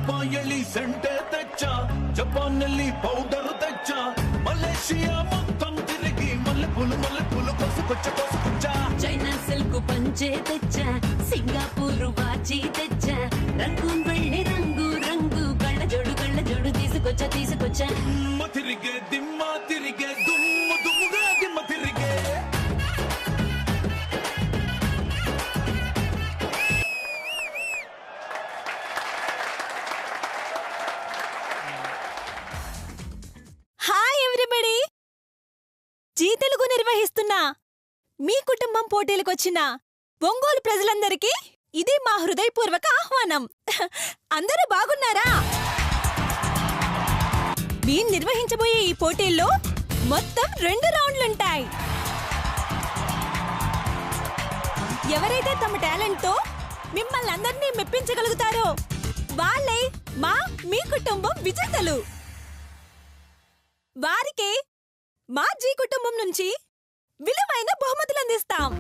ದುಬಾಯಲ್ಲಿ ಸೆಂಟೆ ತೆಚ್ಚ, ಜಪಾನ್ನಲ್ಲಿ powder ತೆಚ್ಚ, Malaysia ಮೊತ್ತಂ ತಿರುಗಿ ಮಲ್ಲೆ ಪುಲು ಕೊಸು ಕೊಚ್ಚ. చైనా సిల్క్ పంచే తెచ్చా, సింగపూర్ వాచి తెచ్చా, రంగూన్ వెళ్ళి రంగు రంగు కళ్ళ జోడు తీసుకొచ్చా. తిరిగే దిమ్మ తిరిగే దుమ్ముగా దిమ్మ తిరిగే. హాయ్ ఎవ్రీబడి, జీ తెలుగు నిర్వహిస్తున్న మీ కుటుంబం పోటీలకొచ్చిన ఒంగోలు ప్రజలందరికీ ఇది మా హృదయపూర్వక ఆహ్వానం. అందరూ బాగున్నారా? మేము నిర్వహించబోయే ఈ పోటీల్లో మొత్తం 2 రౌండ్లుంటాయి. ఎవరైతే తమ టాలెంట్తో మిమ్మల్ని అందరినీ మెప్పించగలుగుతారో వాళ్ళే మీ కుటుంబం విజేతలు. వారికి మా జీ కుటుంబం నుంచి విలువైన బహుమతులు అందిస్తాం.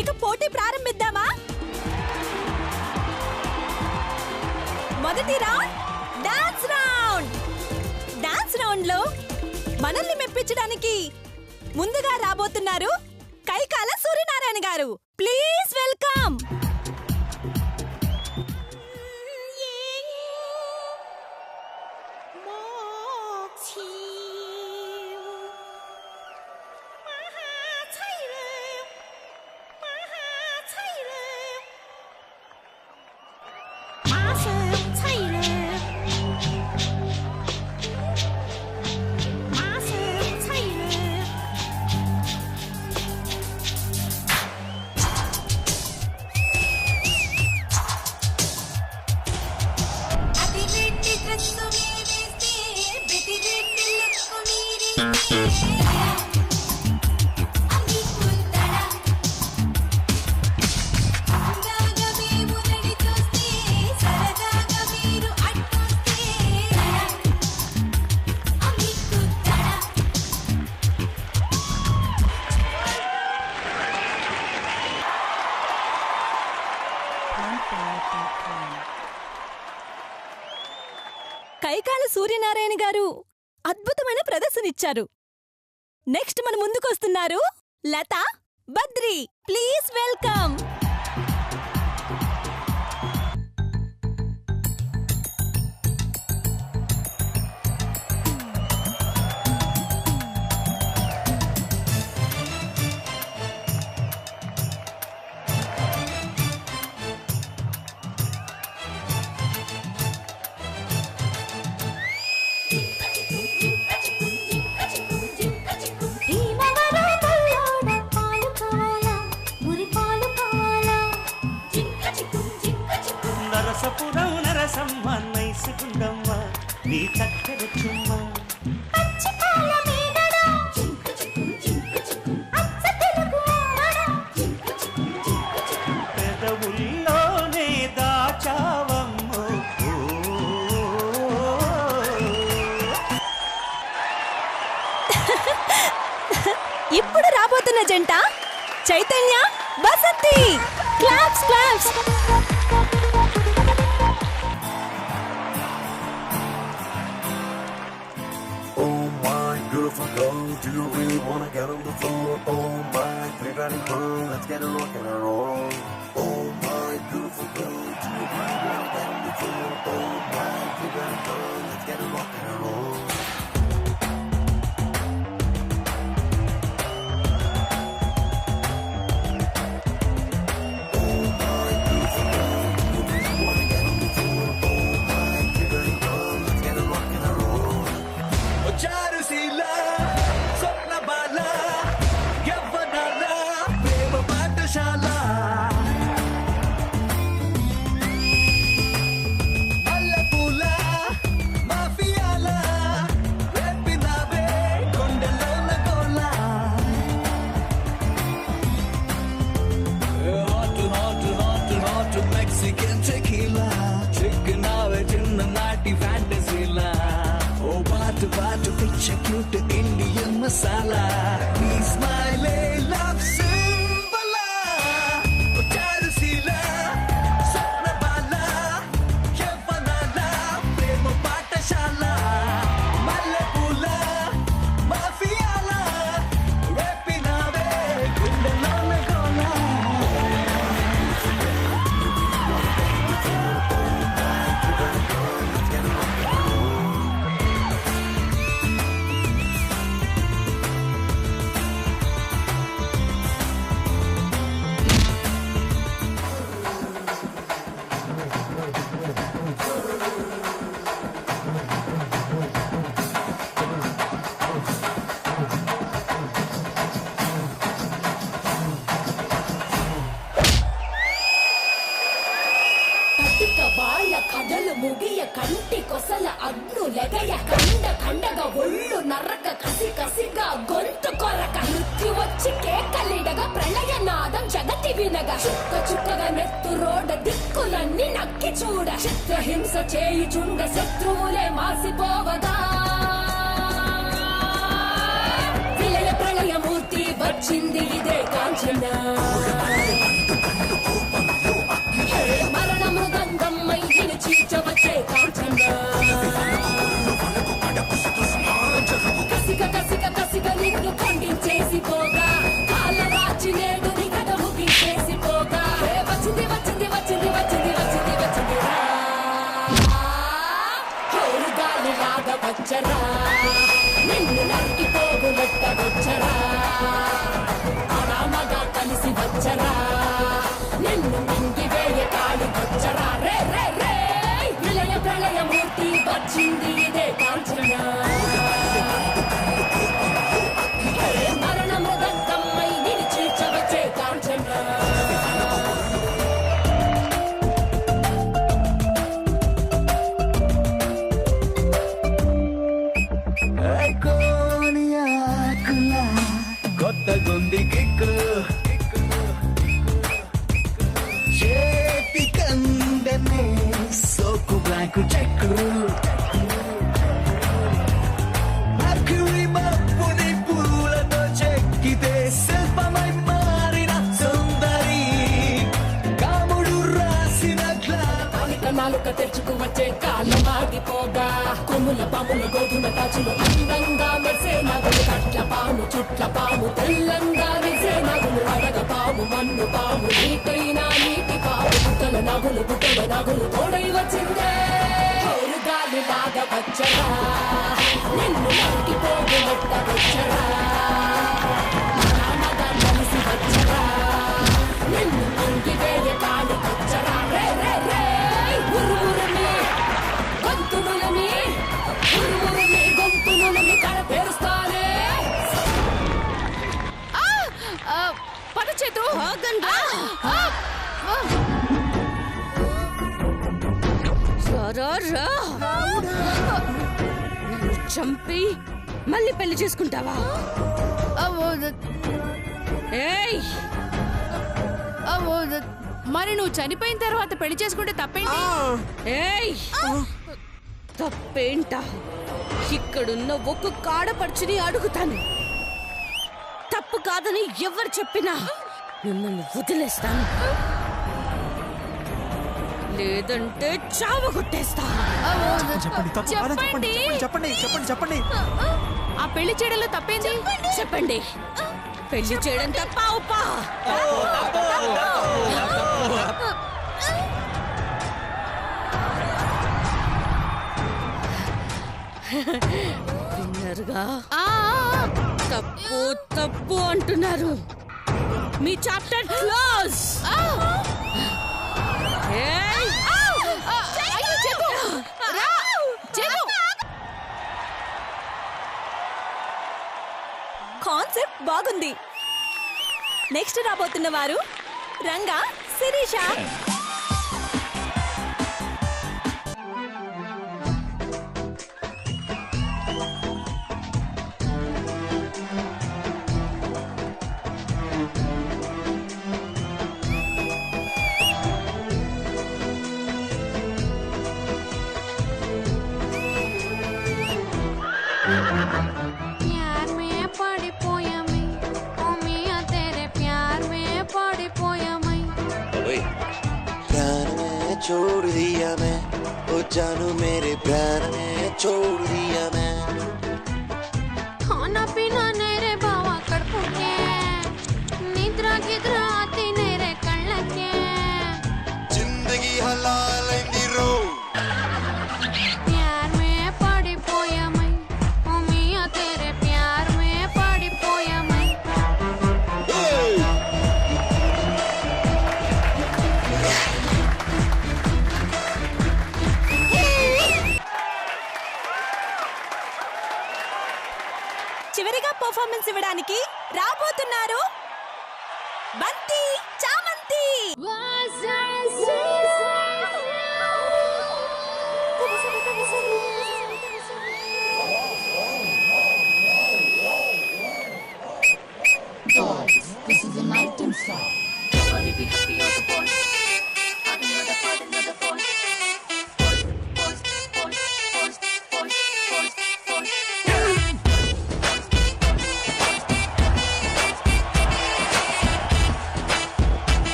ఇక పోటీ ప్రారంభిద్దామా? మొదటి round dance round. Dance round లో మనల్ని మెప్పించడానికి ముందుగా రాబోతున్నారు కైకాల సూర్యనారాయణ గారు. Please welcome. కైకాల సూర్యనారాయణ గారు అద్భుతమైన ప్రదర్శనిచ్చారు. నెక్స్ట్ మన ముందుకొస్తున్నారు లతా బద్రి. Please welcome. నరసపురం నరసమ్మ నైసుగుండమ్మ నీ చక్కెర చుమ్మ పెదవుల్లోనే దాచావమ్మో. ఇప్పుడు రాబోతున్న జంట Chaitanya Basanti. Claps claps. Beautiful girl, do you really wanna get on the floor? Oh my, pretty girl, let's get a rock and a roll. Oh my, beautiful girl, do you really wanna get on the floor? Oh my, pretty girl, let's get a rock and a roll. Masala, he smile, love symbol. Charusila, Sapna Bala, ఇక వాళ్ళ కథలు ముగియ కంటి కొసల అగ్ను లెగయ కండ కండగా ఒళ్ళు నరక కసి కసిగా గొంతు కొరక మృత్యు వచ్చి కేకలిడగా ప్రళయ నాదం జగతి వినగా చుక్క చుక్కగా నెత్తు రోడ దిక్కులన్నీ నక్కి చూడ చిత్రహింస చేయుచుండ శత్రువులే మాసిపోవగా విలయ ప్రళయమూర్తి వచ్చింది ఇదే కాంచన మరణ మృదంగమ్మై చీల్చవచ్చే కాంచన కసిక కసిక కసిక నిన్ను ఖండించేసి పోగా కాళ్ళ రాచి నేడు నీ కథ ముగించేసి పోగా వచ్చింది వచ్చింది వచ్చింది వచ్చింది వచ్చింది వచ్చింది హోరు గాలి లాగా వచ్చరా నిన్ను నరికి పోగులెట్ట వచ్చరా ఆడామగా కలిసి వచ్చరా నిన్ను మింగి వేయ కాడి వచ్చరా రే రే రే విలయ ప్రళయమూర్తి వచ్చింది ఇదే కాంచన మరణ మృదంగమ్మై నిలిచిచవచ్చే కాంచన కొత్త గుండి కిక్కు చేతి కందనే సోకు బ్లాంకు చెక్కు మప్పుని పూలతో చెక్కితే శిల్పమై మారిన సుందరి కాముడు రాసిన నాలుక తెచ్చుకు వచ్చే కాలం ఆగిపోగా కొమ్ముల పాముల గోధుమ తాచులు అందంగా మెరిసే నగులు కట్ల పాము చుట్ల పాము తెల్లంగా మెరిసే నగులు అడగ పాము మన్ను పాము నీటైనా నీటి పాము బుట్టల నగులు తోడై వచ్చిందే హోరు గాలి లాగా వచ్చరా నిన్ను నరికి పోగులెట్ట వచ్చరా నాన్నగా కలిసి వచ్చరా నిన్ను ముంగి వేయ కాలి వచ్చరా రే రే రే ఉరుమురమి గొంతునులమి ఉరుమురమి గొంతునులమి కడ పేరుస్తానే పద చేతు చంపి మళ్ళీ పెళ్లి చేసుకుంటావా ఏయ్ మరి నువ్వు చనిపోయిన తర్వాత పెళ్లి చేసుకుంటే తప్పేంటి? ఏయ్ తప్పేంట ఇక్కడున్న ఒక్కొక్క ఆడపడుచుని అడుగుతాను తప్పు కాదని ఎవరు చెప్పినా మిమ్మల్ని వదిలేస్తాను లేదంటే చావగొట్టేస్తా చెప్పండి చెప్పండి చెప్పండి చెప్పండి ఆ పెళ్లి చేయడంలో తప్పేంటి? చెప్పండి పెళ్లి చేయడం తప్ప ఉప్పా విన్నరుగా తప్పు తప్పు అంటున్నారు మీ చాప్టర్ క్లోజ్ కాన్సెప్ట్ బాగుంది. నెక్స్ట్ రాబోతున్న వారు రంగా శిరీష. प्यार में पड़ी पोया मैं ओ मियां तेरे प्यार में पड़ी पोया मैं प्राण में छोड़ दिया मैं ओ जानू मेरे प्राण में छोड़ दिया मैं खाना पीना नेरे बावा कड़पुके निद्रा गिद्रा आती नेरे कళ్ళకే जिंदगी हलाल रो प्यार में पड़ी पोया मैं ओ मियां तेरे प्यार में पड़ी पोया मैं చివరిగా పర్ఫార్మెన్స్ ఇవ్వడానికి రాబోతున్నారు బంతి చామంతి.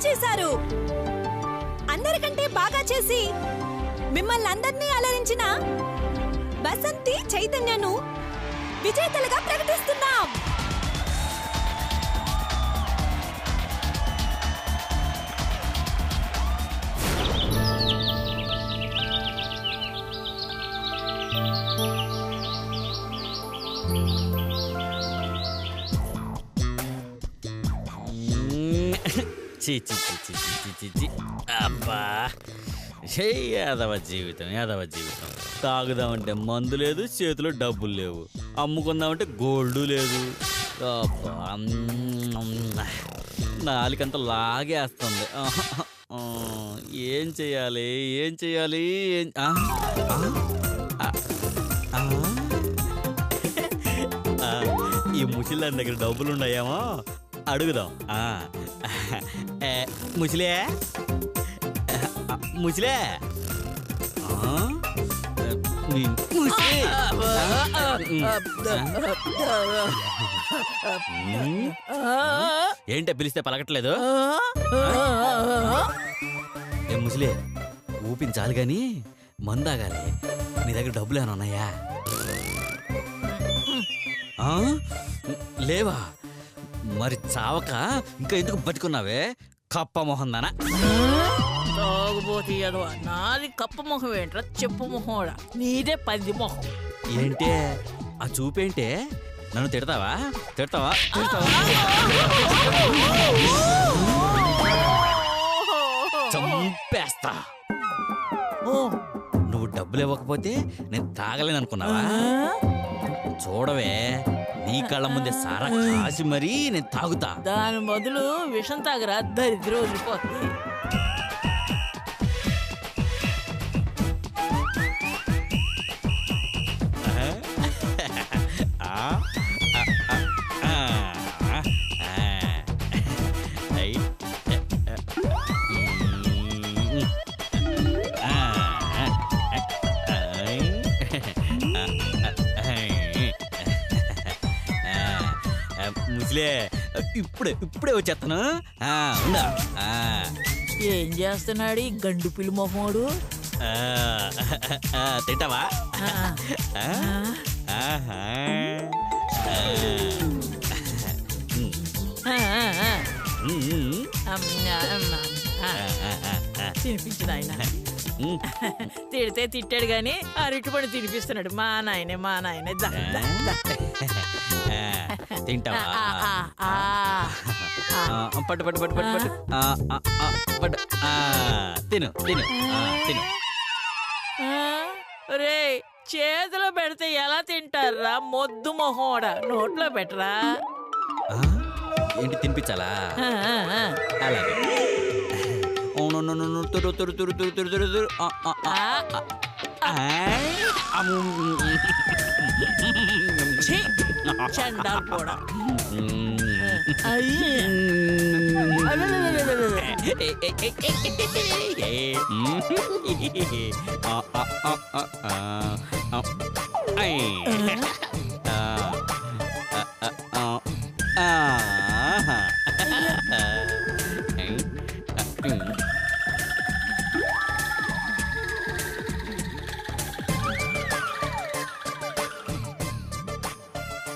చేశారు. అందరికంటే బాగా చేసి మిమ్మల్ని అందరినీ అలరించిన బసంతి చైతన్యను విజేతలుగా ప్రకటిస్తున్నాం. అబ్బా యాదవ జీవితం తాగుదామంటే మందు లేదు, చేతిలో డబ్బులు లేవు, అమ్ముకుందామంటే గోల్డ్ లేదు. అబ్బా నాలుకంతా లాగేస్తుంది. ఏం చెయ్యాలి ఈ ముసలిదాని దగ్గర డబ్బులు ఉన్నాయేమో అడుగుదాం. ముసలే ఏంటే పిలిస్తే పలకట్లేదు? ఏ ముసలే ఊపించాలి గాని మందాగాలి. నీ దగ్గర డబ్బులు ఏమైనా ఉన్నాయా? లేవా? మరి చావక ఇంకా ఎందుకు బతుకున్నావే కప్ప మొహం దానా? తాగుబోతు ఎదవా, నాది కప్ప మొహం ఏంట్రా, చెప్పు మొహం, నీదే 10 మొహం. ఏంటే ఆ చూపేంటే? నన్ను తిడతావా? చంపేస్తా. నువ్వు డబ్బులు ఇవ్వకపోతే నేను తాగలేను అనుకున్నావా? చూడవే, నీ కళ్ళ ముందే సారా కాసి మరీ నేను తాగుతా. దాని బదులు విషం తాగరా, దరిద్రం వదిలిపోతుంది. ముసలే ఇప్పుడే వచ్చేస్తాను. ఏం చేస్తున్నాడు ఈ గండు పిల్లి మొహోడు? తింటావా? తినిపించదు ఆయన. తిడితే తిట్టాడు గాని అరటిపండు తినిపిస్తున్నాడు. మా నాయనే తింటావా? పట్టు తిను. రే, చేతిలో పెడితే ఎలా తింటారా మొద్దు మొహోడా? నోట్లో పెట్టరా. ఏంటి తినిపించాలా? అలాగే. చండాలు కూడా.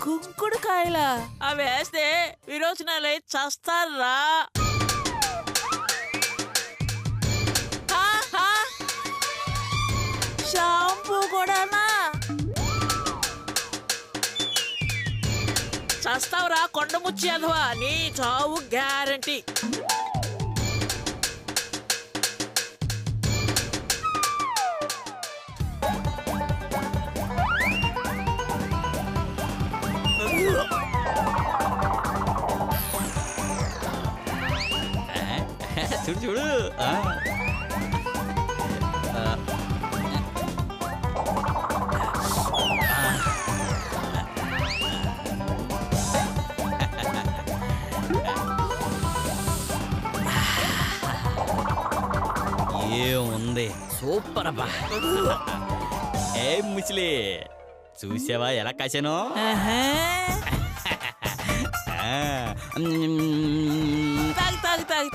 కుంకుడుకాయలా? అవి వేస్తే విరోచనాలై చస్తారా? షాంపూ కూడానా? చస్తావురా కొండముచ్చి అదవా, నీ చావు గ్యారంటీ. చూడు ఏముంది, సూపర్ అబ్బా. ఏ ముసలి, చూసావా ఎలా కాశాను?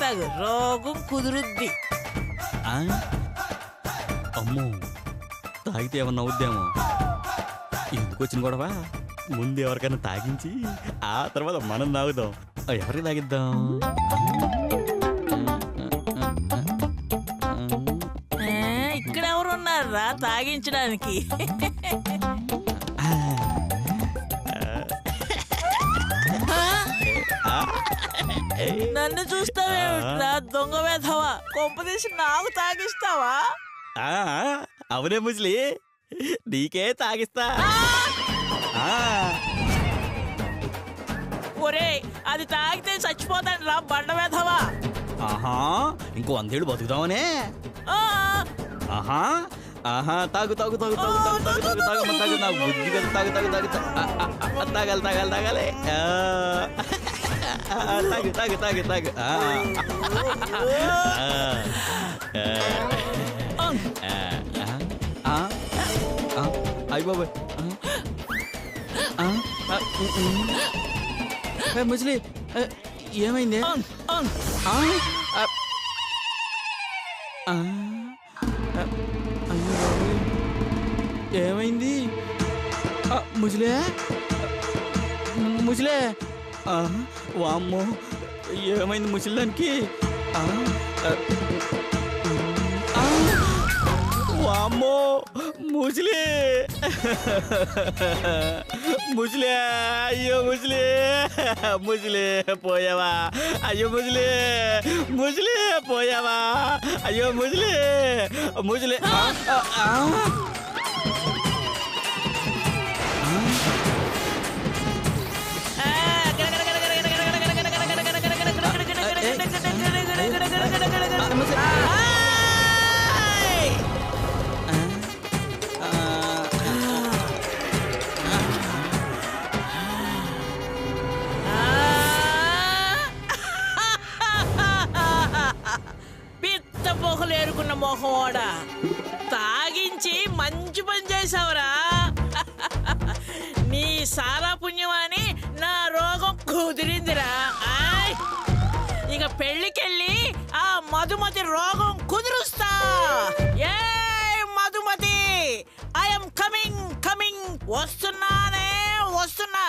తాగు రోగం కుదురుద్ది. అమ్మో తాగితే ఏమన్నా అవుద్దేమో. ఎందుకు వచ్చిన గొడవ? ముందు ఎవరికైనా తాగించి ఆ తర్వాత మనం తాగుదాం. ఎవరికి తాగిద్దాం? ఇక్కడ ఎవరున్నారా తాగించడానికి? నన్ను చూస్తావేమిట్రా దొంగ వేధవా? కొంపదీసి నాకు తాగిస్తావా? అవునే ముసలి, నీకే తాగిస్తా. ఒరే అది తాగితే చచ్చిపోతాను రా బండ వేధవా. ఆహా ఇంకో 100 ఏళ్ళు బతుకుతామనే. ఆహా ఆహా తాగు తాగు తాగు తాగు తాగు తాగు తాగు తాగు తాగు నాకు బుద్ధి కదా. తాగు తాగు తాగు తాగాలి తాగాలి తాగాలి. తాగు తాగు తాగు తాగు. అయ్య బాబాయ్ ముసలి ఏమైంది? ఏమైంది ముసలే? ముసలే వామ్మో ఏమైంది ముసలిదానికి? వామ్మో ముసలి ముసలి. అయ్యో ముసలి ముసలి పోయావా? అయ్యో ముసలి ముసలి పోయావా? అయ్యో ముసలి ముసలి. పిత్త పొగలేరుకున్న మొహోడా, తాగించి మంచి పని చేసావురా. నీ సారా పుణ్యమాని నా రోగం కుదిరిందిరా. ఇక పెళ్ళికెళ్ళి ఆ మధుమతి రోగం కుదురుస్తా. ఏ మధుమతి, ఐఎమ్ కమింగ్ కమింగ్. వస్తున్నానే వస్తున్నా.